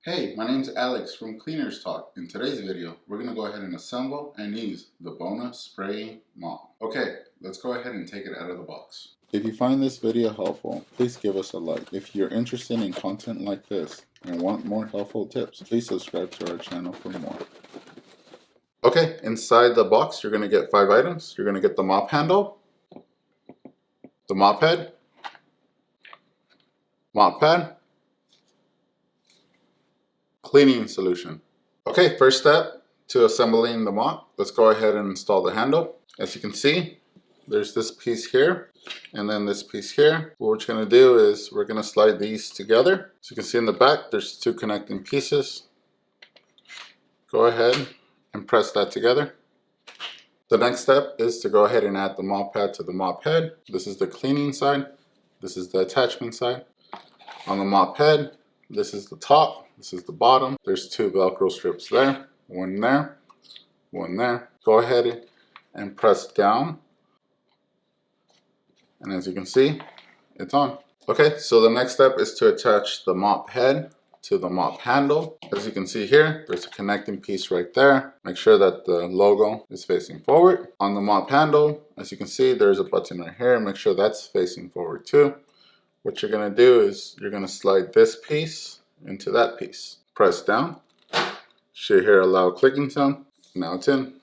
Hey, my name's Alex from Cleaners Talk. In today's video, we're going to go ahead and assemble and use the Bona Spray Mop. Okay, let's go ahead and take it out of the box. If you find this video helpful, please give us a like. If you're interested in content like this and want more helpful tips, please subscribe to our channel for more. Okay, inside the box, you're going to get 5 items. You're going to get the mop handle, the mop head, mop pad, cleaning solution. Okay, first step to assembling the mop. Let's go ahead and install the handle. As you can see, there's this piece here and then this piece here. What we're going to do is we're going to slide these together. So you can see in the back there's 2 connecting pieces. Go ahead and press that together. The next step is to go ahead and add the mop pad to the mop head. This is the cleaning side. This is the attachment side. On the mop head, this is the top, this is the bottom. There's 2 Velcro strips there, one there, one there. Go ahead and press down. And as you can see, it's on. Okay, so the next step is to attach the mop head to the mop handle. As you can see here, there's a connecting piece right there. Make sure that the logo is facing forward. On the mop handle, as you can see, there's a button right here. Make sure that's facing forward too. What you're going to do is you're going to slide this piece into that piece. Press down. Should hear a loud clicking sound. Now it's in.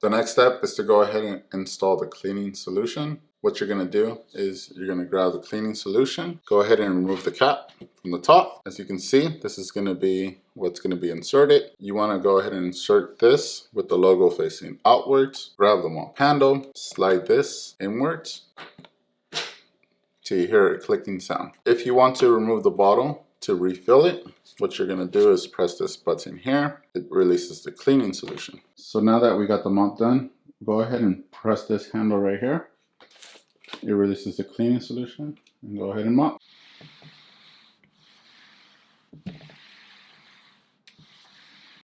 The next step is to go ahead and install the cleaning solution. What you're going to do is you're going to grab the cleaning solution. Go ahead and remove the cap from the top. As you can see, this is going to be what's going to be inserted. You want to go ahead and insert this with the logo facing outwards. Grab the mop handle. Slide this inwards till you hear a clicking sound. If you want to remove the bottle to refill it, what you're going to do is press this button here. It releases the cleaning solution. So now that we got the mop done, go ahead and press this handle right here. It releases the cleaning solution and go ahead and mop.